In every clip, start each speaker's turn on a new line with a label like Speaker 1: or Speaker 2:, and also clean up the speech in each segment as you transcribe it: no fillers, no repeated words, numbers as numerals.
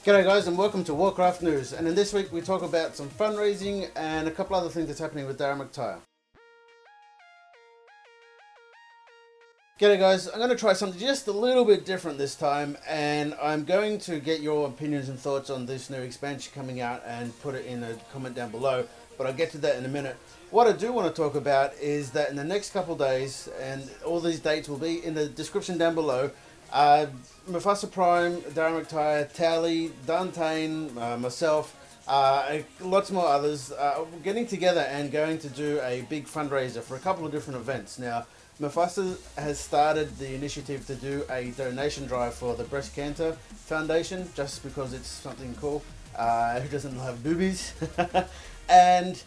Speaker 1: G'day guys and welcome to Warcraft News, and in this week we talk about some fundraising and a couple other things that's happening with Daramactire. G'day guys, I'm going to try something just a little bit different this time, and I'm going to get your opinions and thoughts on this new expansion coming out and put it in a comment down below, but I'll get to that in a minute. What I do want to talk about is that in the next couple days, and all these dates will be in the description down below, Mufasa Prime, Daramactire, Toweliee, Dantane, myself, lots more others, getting together and going to do a big fundraiser for a couple of different events. Now, Mufasa has started the initiative to do a donation drive for the Breast Cancer Foundation, just because it's something cool. Who doesn't love boobies? And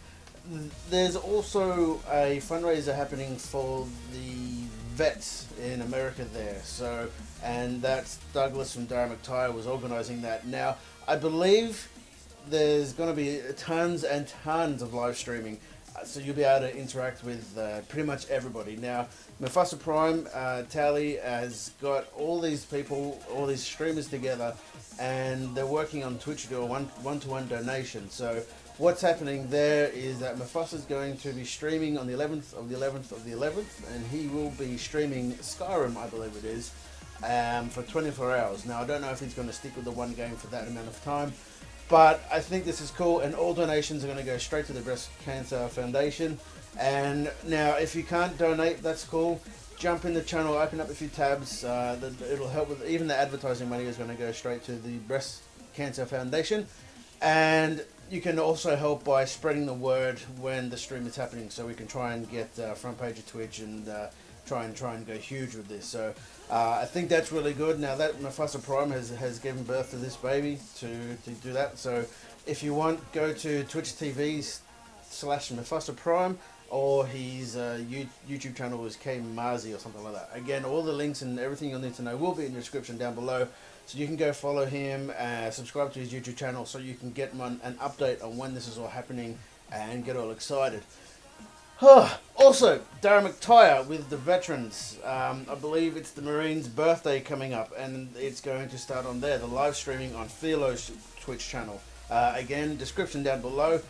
Speaker 1: there's also a fundraiser happening for the vets in America there. So, and that's Douglas from Daramactire was organising that. Now, I believe there's going to be tons and tons of live streaming, so you'll be able to interact with pretty much everybody. Now, Mufasa Prime, Toweliee has got all these people, all these streamers together, and they're working on Twitch to do a one-to-one donation. So what's happening there is that Mufasa's going to be streaming on the 11th of the 11th of the 11th, and he will be streaming Skyrim, I believe it is, for 24 hours. Now, I don't know if he's going to stick with the one game for that amount of time, but I think this is cool, and all donations are going to go straight to the Breast Cancer Foundation. And now, if you can't donate, that's cool. Jump in the channel, open up a few tabs. It'll help with, even the advertising money is going to go straight to the Breast Cancer Foundation. And you can also help by spreading the word when the stream is happening, so we can try and get front page of Twitch and try and go huge with this. So I think that's really good. Now that Mufasa Prime has given birth to this baby to do that. So if you want, go to Twitch TV/Mufasa Prime, or his YouTube channel is K Marzi or something like that. Again, all the links and everything you'll need to know will be in the description down below. So you can go follow him, subscribe to his YouTube channel, so you can get an update on when this is all happening and get all excited. Also, Daramactire with the veterans. I believe it's the Marines' birthday coming up, and it's going to start on there. The live streaming on Philo's Twitch channel. Again, description down below.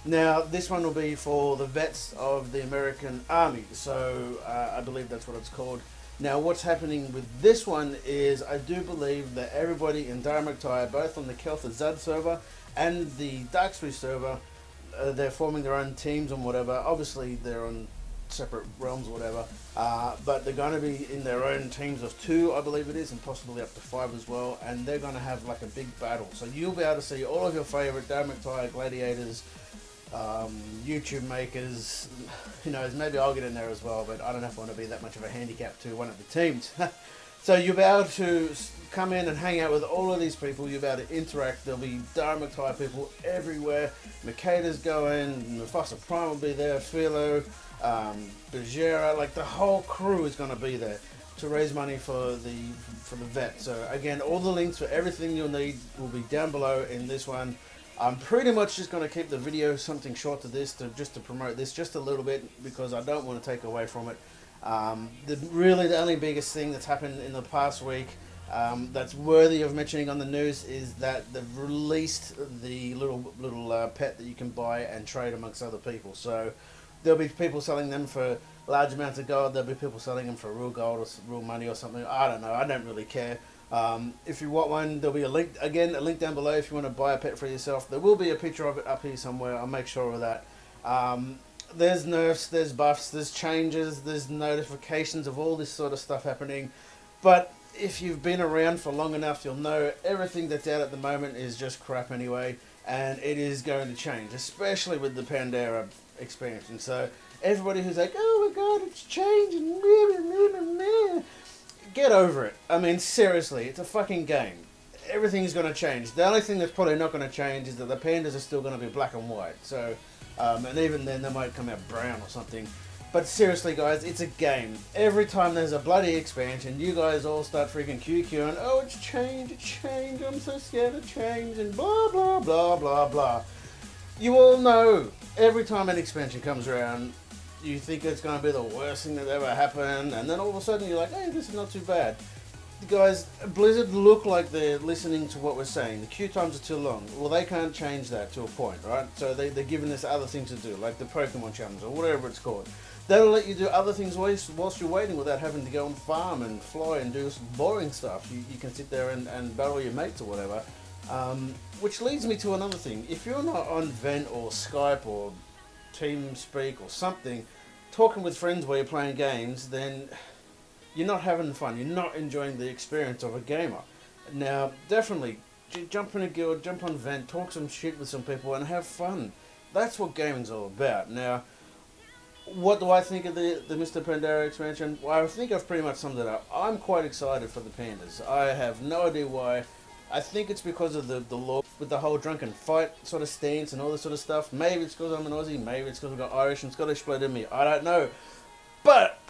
Speaker 1: Now, this one will be for the vets of the American Army, so I believe that's what it's called. Now, what's happening with this one is I do believe that everybody in Daramactire, both on the Kelthar Zad server and the Darkspace server, they're forming their own teams and whatever. Obviously, they're on separate realms or whatever, but they're going to be in their own teams of 2, I believe it is, and possibly up to 5 as well, and they're going to have like a big battle. So you'll be able to see all of your favourite Daramactire gladiators, YouTube makers, who knows, maybe I'll get in there as well, but I don't know if I want to be that much of a handicap to one of the teams. So you'll be able to come in and hang out with all of these people. You'll be able to interact. There'll be Daramactire people everywhere. Makeda's going, Mufasa Prime will be there, Philo, Bajera, like the whole crew is going to be there to raise money for the vet. So again, all the links for everything you'll need will be down below in this one. I'm pretty much just going to keep the video something short to this, just to promote this just a little bit, because I don't want to take away from it. The only biggest thing that's happened in the past week that's worthy of mentioning on the news is that they've released the little pet that you can buy and trade amongst other people. So there'll be people selling them for large amounts of gold. There'll be people selling them for real gold or real money or something. I don't know. I don't really care. If you want one, there'll be a link down below if you want to buy a pet for yourself. There will be a picture of it up here somewhere. I'll make sure of that. There's nerfs, there's buffs, there's changes, there's notifications of all this sort of stuff happening. But if you've been around for long enough, you'll know everything that's out at the moment is just crap anyway, and it is going to change, especially with the Pandora expansion. So everybody who's like, oh my god, it's changing, get over it. I mean, seriously, it's a fucking game. Everything's going to change. The only thing that's probably not going to change is that the pandas are still going to be black and white. So, and even then they might come out brown or something. But seriously guys, it's a game. Every time there's a bloody expansion, you guys all start freaking QQing, oh it's changed, I'm so scared of change, and blah blah blah blah blah. You all know, every time an expansion comes around, you think it's going to be the worst thing that ever happened, and then all of a sudden you're like, hey, this is not too bad. guys, Blizzard look like they're listening to what we're saying. The queue times are too long. Well, they can't change that to a point, right? So they're giving us other things to do, like the Pokemon challenge or whatever it's called. That'll let you do other things whilst you're waiting without having to go and farm and fly and do some boring stuff. You can sit there and battle your mates or whatever. Which leads me to another thing. If you're not on Vent or Skype or TeamSpeak or something, talking with friends while you're playing games, then you're not having fun. You're not enjoying the experience of a gamer. Now, definitely, jump in a guild, jump on Vent, talk some shit with some people and have fun. That's what gaming's all about. Now, what do I think of the Mr. Pandora expansion? Well, I think I've pretty much summed it up. I'm quite excited for the pandas. I have no idea why. I think it's because of the law with the whole drunken fight sort of stance and all this sort of stuff. Maybe it's because I'm an Aussie, maybe it's because I've got Irish and Scottish blood in me. I don't know. But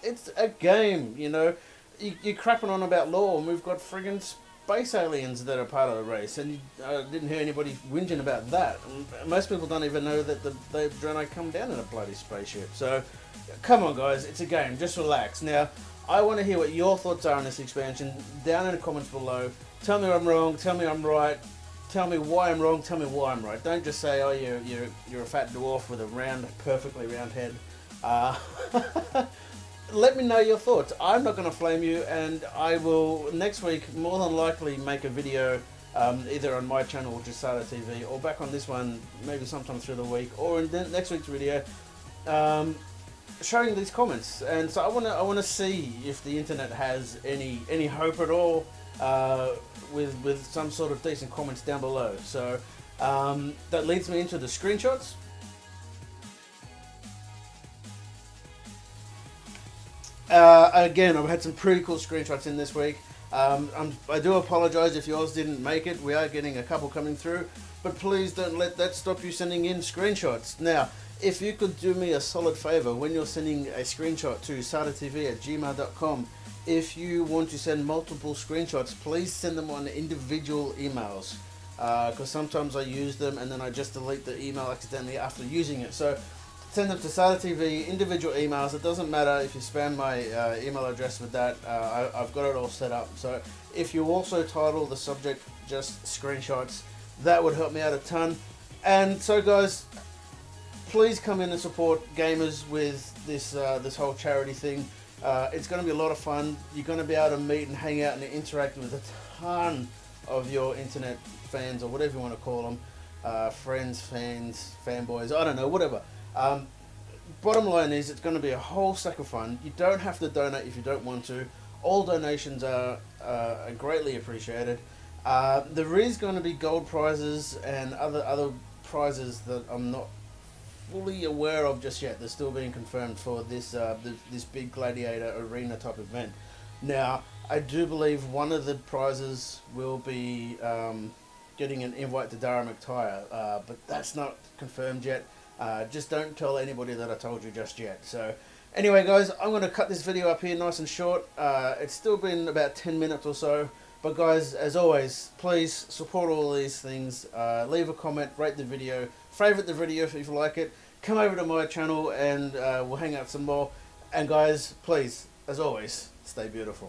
Speaker 1: it's a game, you know. You're crapping on about law and we've got friggin' space aliens that are part of the race, and I didn't hear anybody whinging about that. And most people don't even know that the drone come down in a bloody spaceship. So, come on guys, it's a game, just relax. Now, I want to hear what your thoughts are on this expansion, down in the comments below. Tell me I'm wrong, tell me I'm right, tell me why I'm wrong, tell me why I'm right. Don't just say, oh, you're a fat dwarf with a perfectly round head. Let me know your thoughts. I'm not going to flame you, and I will next week more than likely make a video either on my channel, which is Dara TV, or back on this one maybe sometime through the week, or in next week's video showing these comments. And so I want to see if the internet has any hope at all with some sort of decent comments down below. So that leads me into the screenshots. Again, I've had some pretty cool screenshots in this week. I do apologise if yours didn't make it. We are getting a couple coming through, but please don't let that stop you sending in screenshots. Now, if you could do me a solid favour when you're sending a screenshot to sadatv@gmail.com, if you want to send multiple screenshots, please send them on individual emails, because sometimes I use them and then I just delete the email accidentally after using it. So send them to SadaTV, individual emails. It doesn't matter if you spam my email address with that. I've got it all set up. So if you also title the subject just screenshots, that would help me out a ton. And so guys, please come in and support gamers with this whole charity thing. It's going to be a lot of fun. You're going to be able to meet and hang out and interact with a ton of your internet fans, or whatever you want to call them. Friends, fans, fanboys, I don't know, whatever. Bottom line is, it's going to be a whole stack of fun. You don't have to donate if you don't want to. All donations are greatly appreciated. There is going to be gold prizes and other prizes that I'm not fully aware of just yet. They're still being confirmed for this this big gladiator arena type event. Now, I do believe one of the prizes will be getting an invite to Daramactire, but that's not confirmed yet. Just don't tell anybody that I told you just yet. So anyway guys, I'm going to cut this video up here nice and short. It's still been about 10 minutes or so. But guys, as always, please support all these things. Leave a comment, rate the video, favourite the video if you like it. Come over to my channel and we'll hang out some more. And guys, please, as always, stay beautiful.